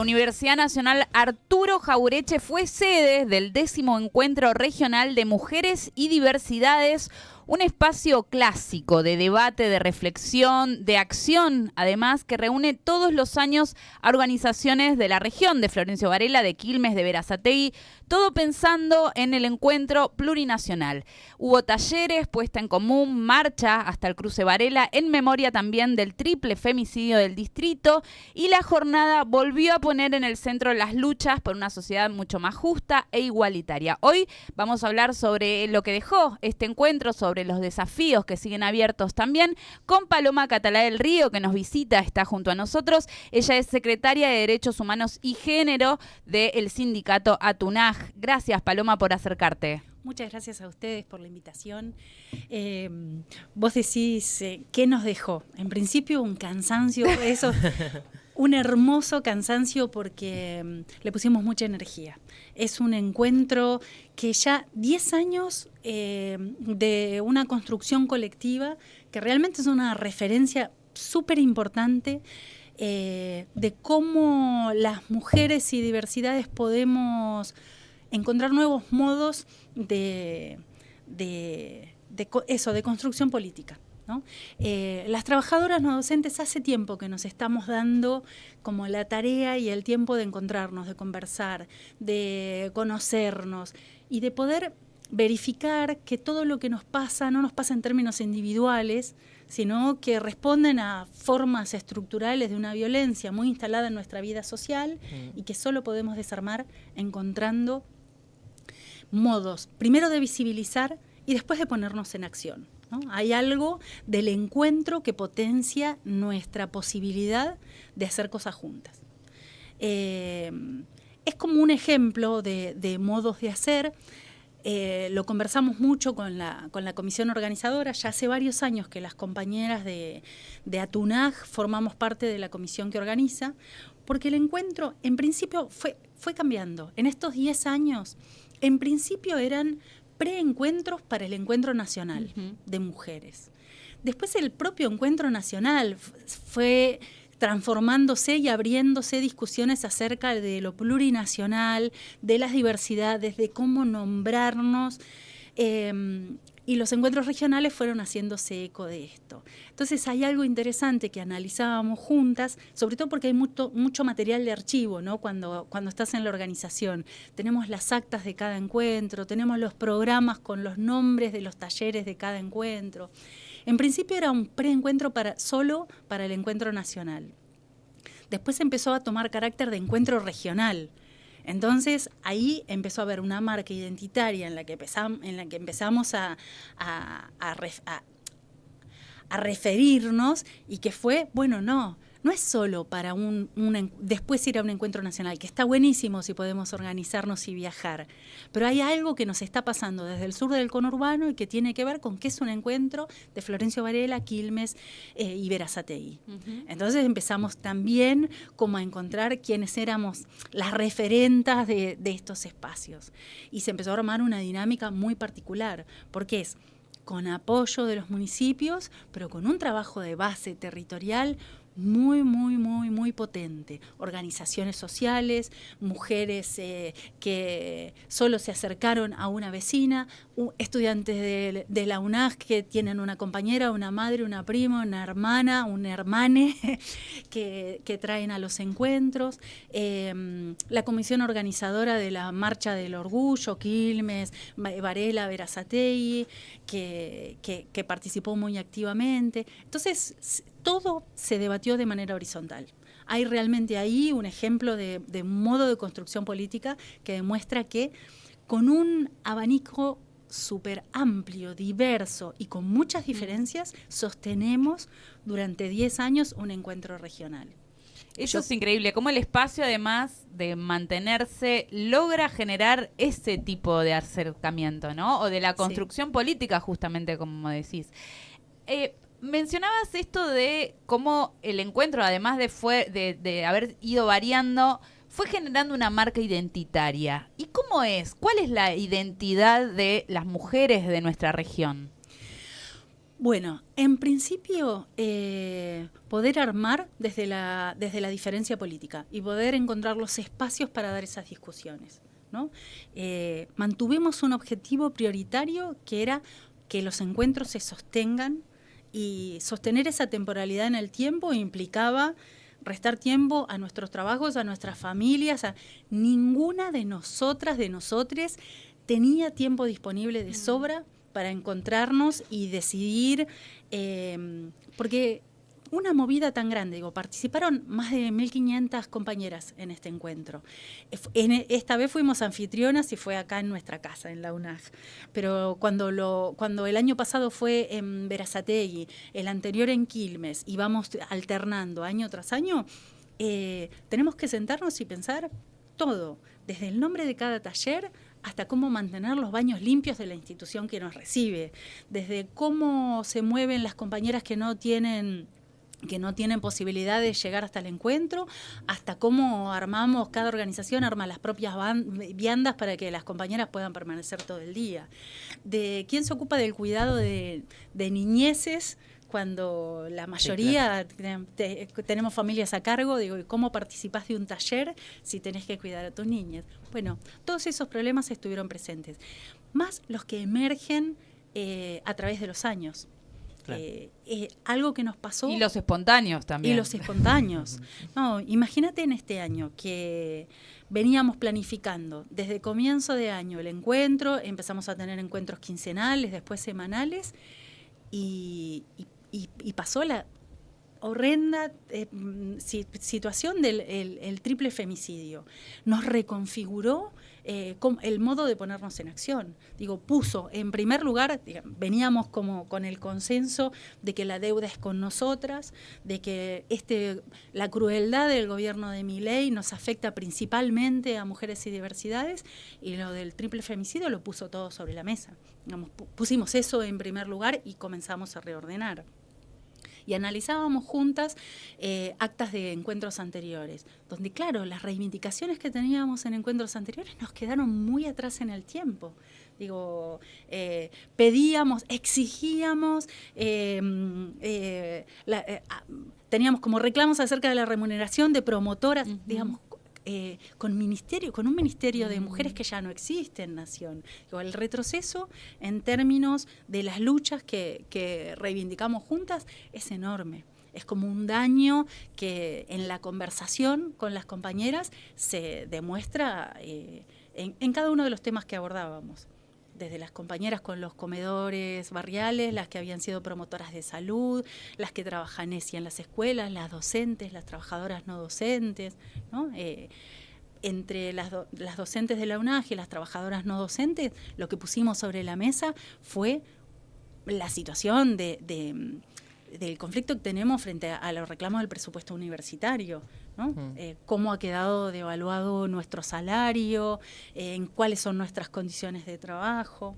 La Universidad Nacional Arturo Jauretche fue sede del 10º Encuentro Regional de Mujeres y Diversidades, un espacio clásico de debate, de reflexión, de acción, además, que reúne todos los años a organizaciones de la región, de Florencio Varela, de Quilmes, de Berazategui, todo pensando en el encuentro plurinacional. Hubo talleres, puesta en común, marcha hasta el cruce Varela, en memoria también del triple femicidio del distrito, y la jornada volvió a poner en el centro las luchas por una sociedad mucho más justa e igualitaria. Hoy vamos a hablar sobre lo que dejó este encuentro, sobre los desafíos que siguen abiertos también, con Paloma Catalá del Río, que nos visita, está junto a nosotros. Ella es secretaria de Derechos Humanos y Género del sindicato ATUNAG. Gracias, Paloma, por acercarte. Muchas gracias a ustedes por la invitación. Vos decís, ¿qué nos dejó? En principio un cansancio, eso, un hermoso cansancio porque le pusimos mucha energía. Es un encuentro que ya 10 años de una construcción colectiva que realmente es una referencia súper importante de cómo las mujeres y diversidades podemos encontrar nuevos modos de construcción política, ¿no? Las trabajadoras no docentes hace tiempo que nos estamos dando como la tarea y el tiempo de encontrarnos, de conversar, de conocernos y de poder verificar que todo lo que nos pasa no nos pasa en términos individuales, sino que responden a formas estructurales de una violencia muy instalada en nuestra vida social y que solo podemos desarmar encontrando modos, primero de visibilizar y después de ponernos en acción, ¿no? Hay algo del encuentro que potencia nuestra posibilidad de hacer cosas juntas. Es como un ejemplo de modos de hacer. Lo conversamos mucho con la comisión organizadora. Ya hace varios años que las compañeras de ATUNAG formamos parte de la comisión que organiza, porque el encuentro en principio fue cambiando. En estos 10 años, en principio eran preencuentros para el encuentro nacional de mujeres. Después el propio encuentro nacional fue transformándose y abriéndose discusiones acerca de lo plurinacional, de las diversidades, de cómo nombrarnos, y los encuentros regionales fueron haciéndose eco de esto. Entonces hay algo interesante que analizábamos juntas, sobre todo porque hay mucho material de archivo, ¿no? Cuando estás en la organización. Tenemos las actas de cada encuentro, tenemos los programas con los nombres de los talleres de cada encuentro. En principio era un preencuentro solo para el encuentro nacional. Después empezó a tomar carácter de encuentro regional. Entonces ahí empezó a haber una marca identitaria en la que empezamos a referirnos, y que fue, bueno, no es solo para después ir a un encuentro nacional, que está buenísimo si podemos organizarnos y viajar, pero hay algo que nos está pasando desde el sur del conurbano y que tiene que ver con que es un encuentro de Florencio Varela, Quilmes y Berazategui. Entonces empezamos también como a encontrar quiénes éramos las referentas de estos espacios, y se empezó a armar una dinámica muy particular, porque es con apoyo de los municipios, pero con un trabajo de base territorial muy potente. Organizaciones sociales, mujeres que solo se acercaron a una vecina, estudiantes de la UNAG que tienen una compañera, una madre, una prima, una hermana, un hermane que traen a los encuentros, la comisión organizadora de la Marcha del Orgullo, Quilmes, Varela, Berazategui, que participó muy activamente. Entonces, todo se debatió de manera horizontal. Hay realmente ahí un ejemplo de modo de construcción política que demuestra que con un abanico súper amplio, diverso y con muchas diferencias, sostenemos durante 10 años un encuentro regional. Eso es increíble, cómo el espacio, además de mantenerse, logra generar ese tipo de acercamiento, ¿no? O de la construcción política, justamente, como decís. Mencionabas esto de cómo el encuentro, además de haber ido variando, fue generando una marca identitaria. ¿Y cómo es? ¿Cuál es la identidad de las mujeres de nuestra región? Bueno, en principio, poder armar desde la diferencia política y poder encontrar los espacios para dar esas discusiones, ¿no? Mantuvimos un objetivo prioritario que era que los encuentros se sostengan, y sostener esa temporalidad en el tiempo implicaba restar tiempo a nuestros trabajos, a nuestras familias. Ninguna de nosotras, de nosotres, tenía tiempo disponible de sobra para encontrarnos y decidir, porque una movida tan grande, participaron más de 1.500 compañeras en este encuentro. Esta vez fuimos anfitrionas y fue acá en nuestra casa, en la UNAG. Pero cuando el año pasado fue en Berazategui, el anterior en Quilmes, y vamos alternando año tras año, tenemos que sentarnos y pensar todo, desde el nombre de cada taller hasta cómo mantener los baños limpios de la institución que nos recibe, desde cómo se mueven las compañeras que no tienen posibilidad de llegar hasta el encuentro, hasta cómo cada organización arma las propias viandas para que las compañeras puedan permanecer todo el día, de quién se ocupa del cuidado de niñeces, cuando la mayoría tenemos familias a cargo, y cómo participás de un taller si tenés que cuidar a tus niñas. Bueno, todos esos problemas estuvieron presentes, más los que emergen a través de los años. Claro. Algo que nos pasó. Y los espontáneos también. Y los espontáneos. No, imagínate en este año que veníamos planificando desde el comienzo de año el encuentro, empezamos a tener encuentros quincenales, después semanales, y pasó la horrenda situación del el triple femicidio. Nos reconfiguró el modo de ponernos en acción. Puso en primer lugar, veníamos como con el consenso de que la deuda es con nosotras, de que la crueldad del gobierno de Milei nos afecta principalmente a mujeres y diversidades, y lo del triple femicidio lo puso todo sobre la mesa. Pusimos eso en primer lugar y comenzamos a reordenar. Y analizábamos juntas actas de encuentros anteriores, donde, claro, las reivindicaciones que teníamos en encuentros anteriores nos quedaron muy atrás en el tiempo. Pedíamos, exigíamos, teníamos como reclamos acerca de la remuneración de promotoras, digamos, con un ministerio de mujeres que ya no existe en Nación. El retroceso en términos de las luchas que reivindicamos juntas es enorme. Es como un daño que en la conversación con las compañeras se demuestra en cada uno de los temas que abordábamos. Desde las compañeras con los comedores barriales, las que habían sido promotoras de salud, las que trabajan en las escuelas, las docentes, las trabajadoras no docentes, ¿no? Entre las docentes de la UNAG y las trabajadoras no docentes, lo que pusimos sobre la mesa fue la situación del conflicto que tenemos frente a los reclamos del presupuesto universitario, ¿no? Cómo ha quedado devaluado nuestro salario, en cuáles son nuestras condiciones de trabajo.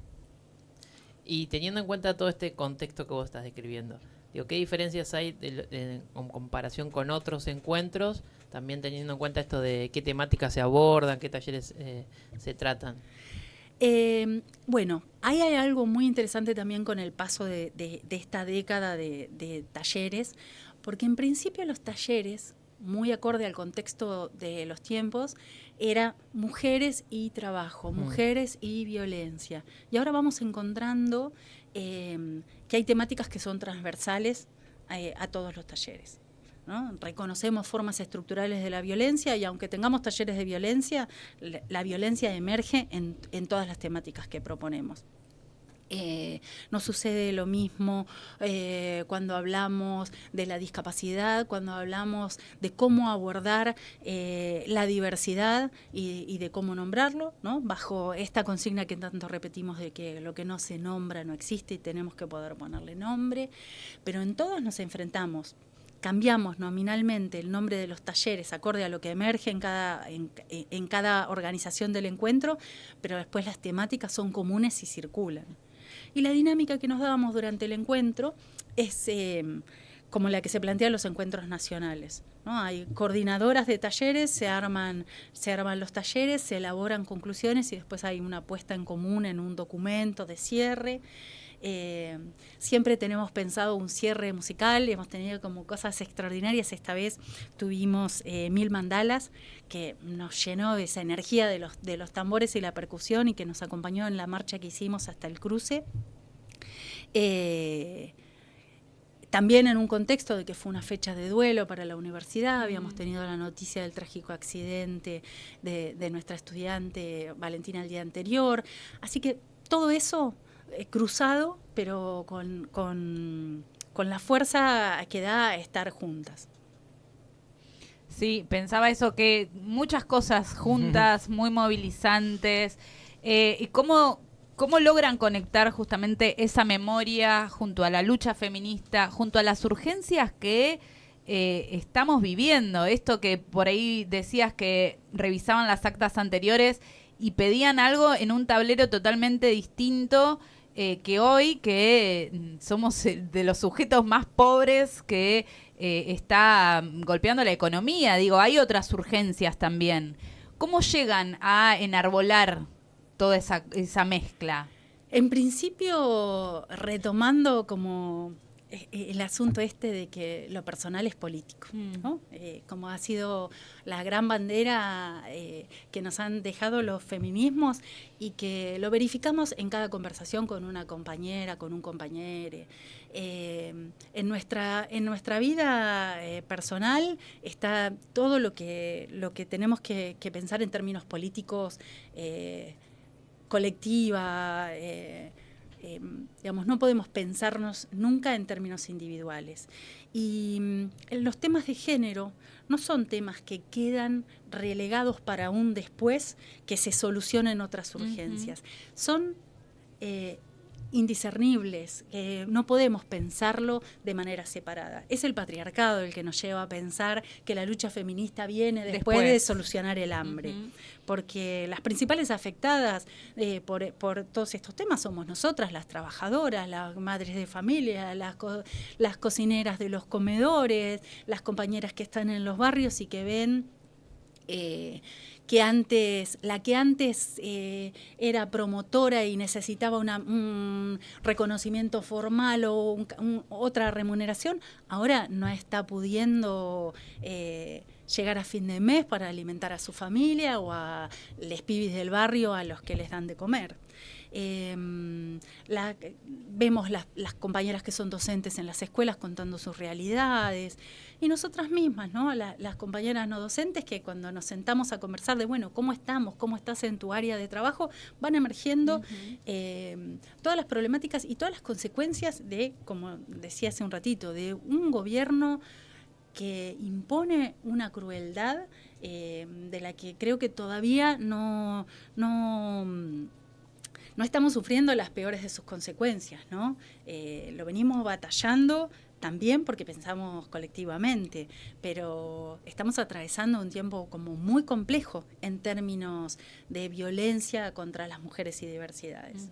Y teniendo en cuenta todo este contexto que vos estás describiendo, ¿qué diferencias hay en comparación con otros encuentros? También teniendo en cuenta esto de qué temáticas se abordan, qué talleres se tratan. Bueno, ahí hay algo muy interesante también con el paso de esta década de talleres, porque en principio los talleres, muy acorde al contexto de los tiempos, era mujeres y trabajo, mujeres y violencia. Y ahora vamos encontrando que hay temáticas que son transversales a todos los talleres, ¿no? Reconocemos formas estructurales de la violencia, y aunque tengamos talleres de violencia, la violencia emerge en todas las temáticas que proponemos. No sucede lo mismo cuando hablamos de la discapacidad, cuando hablamos de cómo abordar la diversidad y de cómo nombrarlo, ¿no? Bajo esta consigna que tanto repetimos de que lo que no se nombra no existe y tenemos que poder ponerle nombre, pero en todos nos enfrentamos. Cambiamos nominalmente el nombre de los talleres acorde a lo que emerge en cada organización del encuentro, pero después las temáticas son comunes y circulan. Y la dinámica que nos dábamos durante el encuentro es como la que se plantea en los encuentros nacionales, ¿no? Hay coordinadoras de talleres, se arman los talleres, se elaboran conclusiones y después hay una puesta en común en un documento de cierre. Siempre tenemos pensado un cierre musical, hemos tenido como cosas extraordinarias. Esta vez tuvimos 1000 mandalas, que nos llenó de esa energía de los tambores y la percusión, y que nos acompañó en la marcha que hicimos hasta el cruce. También en un contexto de que fue una fecha de duelo para la universidad, habíamos tenido la noticia del trágico accidente de nuestra estudiante Valentina el día anterior, así que todo eso cruzado, pero con la fuerza que da estar juntas. Sí, pensaba eso, que muchas cosas juntas, muy movilizantes, y cómo logran conectar justamente esa memoria junto a la lucha feminista, junto a las urgencias que estamos viviendo. Esto que por ahí decías, que revisaban las actas anteriores y pedían algo en un tablero totalmente distinto que hoy, que somos de los sujetos más pobres que está golpeando la economía. Digo, hay otras urgencias también. ¿Cómo llegan a enarbolar toda esa mezcla? En principio, retomando como el asunto de que lo personal es político, ¿no? Como ha sido la gran bandera que nos han dejado los feminismos, y que lo verificamos en cada conversación con una compañera, con un compañero. En nuestra vida personal está todo lo que tenemos que pensar en términos políticos, colectiva, digamos, no podemos pensarnos nunca en términos individuales. Y los temas de género no son temas que quedan relegados para un después que se solucionen otras urgencias. Son indiscernibles, no podemos pensarlo de manera separada. Es el patriarcado el que nos lleva a pensar que la lucha feminista viene después de solucionar el hambre, porque las principales afectadas por todos estos temas somos nosotras, las trabajadoras, las madres de familia, las cocineras de los comedores, las compañeras que están en los barrios y que ven la que antes era promotora y necesitaba un reconocimiento formal o otra remuneración, ahora no está pudiendo llegar a fin de mes para alimentar a su familia o a los pibis del barrio a los que les dan de comer. Vemos las compañeras que son docentes en las escuelas contando sus realidades, y nosotras mismas, ¿no? Las compañeras no docentes, que cuando nos sentamos a conversar de, bueno, ¿cómo estamos? ¿Cómo estás en tu área de trabajo? Van emergiendo todas las problemáticas y todas las consecuencias de, como decía hace un ratito, de un gobierno que impone una crueldad de la que creo que todavía no estamos sufriendo las peores de sus consecuencias, ¿no? Lo venimos batallando también porque pensamos colectivamente, pero estamos atravesando un tiempo como muy complejo en términos de violencia contra las mujeres y diversidades.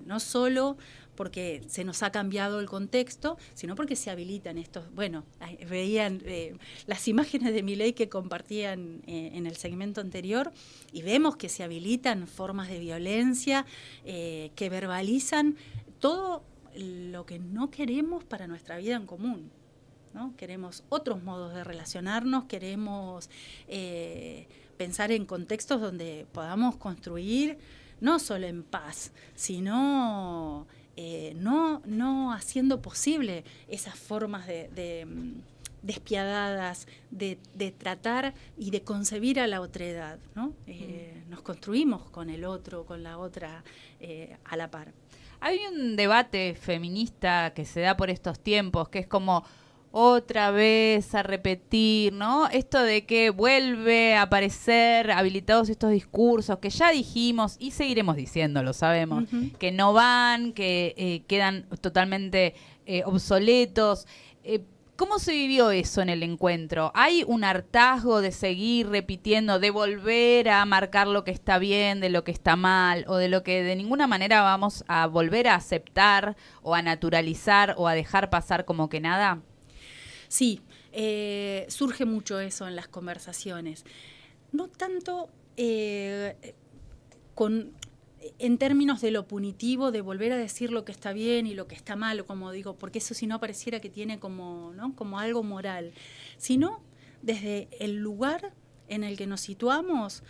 No solo porque se nos ha cambiado el contexto, sino porque se habilitan estos, bueno, veían las imágenes de Milei que compartían en el segmento anterior, y vemos que se habilitan formas de violencia que verbalizan todo lo que no queremos para nuestra vida en común, ¿no? Queremos otros modos de relacionarnos, queremos pensar en contextos donde podamos construir no solo en paz, sino no haciendo posible esas formas despiadadas de tratar y de concebir a la otredad, ¿no? Nos construimos con el otro, con la otra, a la par. Hay un debate feminista que se da por estos tiempos, que es como otra vez a repetir, ¿no? Esto de que vuelve a aparecer habilitados estos discursos que ya dijimos y seguiremos diciendo, lo sabemos, que no van, que quedan totalmente obsoletos. ¿Cómo se vivió eso en el encuentro? ¿Hay un hartazgo de seguir repitiendo, de volver a marcar lo que está bien, de lo que está mal, o de lo que de ninguna manera vamos a volver a aceptar o a naturalizar o a dejar pasar como que nada? Sí, surge mucho eso en las conversaciones. No tanto en términos de lo punitivo, de volver a decir lo que está bien y lo que está mal, como digo, porque eso si no pareciera que tiene como, ¿no?, como algo moral, sino desde el lugar en el que nos situamos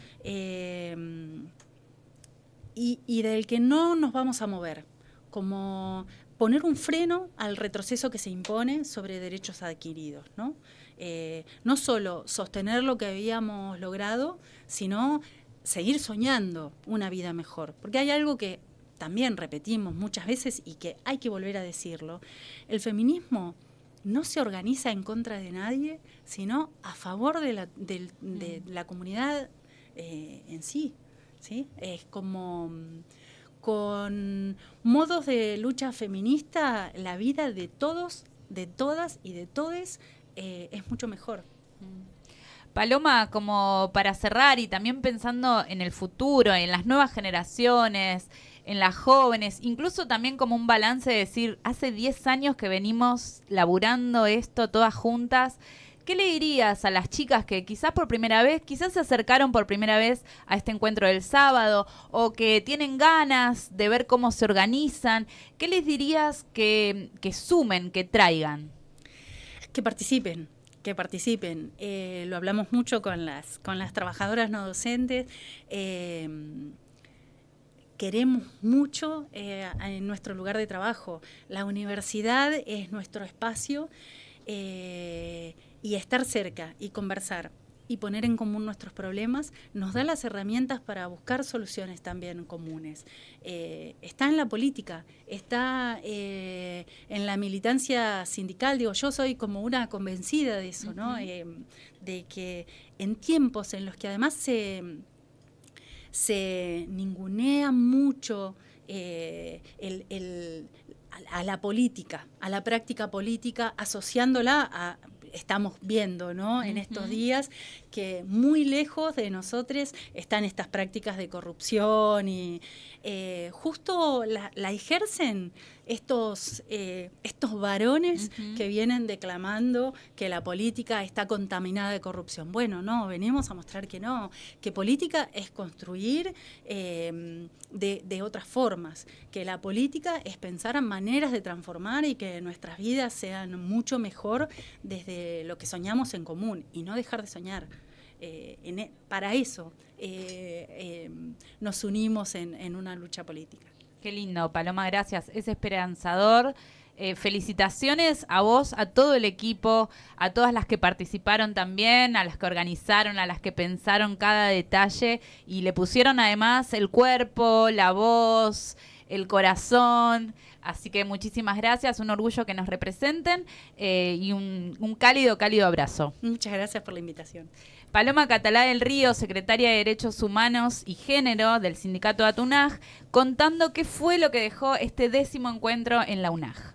y del que no nos vamos a mover, como poner un freno al retroceso que se impone sobre derechos adquiridos, ¿no? No solo sostener lo que habíamos logrado, sino seguir soñando una vida mejor. Porque hay algo que también repetimos muchas veces y que hay que volver a decirlo. El feminismo no se organiza en contra de nadie, sino a favor de la comunidad en sí, ¿sí? Es como con modos de lucha feminista, la vida de todos, de todas y de todes es mucho mejor. Paloma, como para cerrar y también pensando en el futuro, en las nuevas generaciones, en las jóvenes, incluso también como un balance de decir, hace 10 años que venimos laburando esto todas juntas, ¿qué le dirías a las chicas que quizás por primera vez, quizás se acercaron por primera vez a este encuentro del sábado o que tienen ganas de ver cómo se organizan? ¿Qué les dirías que sumen, que traigan? Que participen. Que participen. Lo hablamos mucho con las trabajadoras no docentes. Queremos mucho en nuestro lugar de trabajo. La universidad es nuestro espacio y estar cerca y conversar y poner en común nuestros problemas nos da las herramientas para buscar soluciones también comunes. Está en la política, está en la militancia sindical. Digo, yo soy como una convencida de eso, ¿no? De que en tiempos en los que además se ningunea mucho a la política, a la práctica política, asociándola a... Estamos viendo, ¿no?, en estos días que muy lejos de nosotros están estas prácticas de corrupción y justo la ejercen estos varones que vienen declamando que la política está contaminada de corrupción. Bueno, no, venimos a mostrar que no, que política es construir de otras formas, que la política es pensar en maneras de transformar y que nuestras vidas sean mucho mejor desde lo que soñamos en común y no dejar de soñar. Para eso nos unimos en una lucha política. Qué lindo, Paloma, gracias. Es esperanzador. Felicitaciones a vos, a todo el equipo, a todas las que participaron también, a las que organizaron, a las que pensaron cada detalle y le pusieron además el cuerpo, la voz, el corazón. Así que muchísimas gracias, un orgullo que nos representen y un cálido abrazo. Muchas gracias por la invitación. Paloma Catalá del Río, secretaria de Derechos Humanos y Género del Sindicato ATUNAG, contando qué fue lo que dejó este 10º encuentro en la UNAG.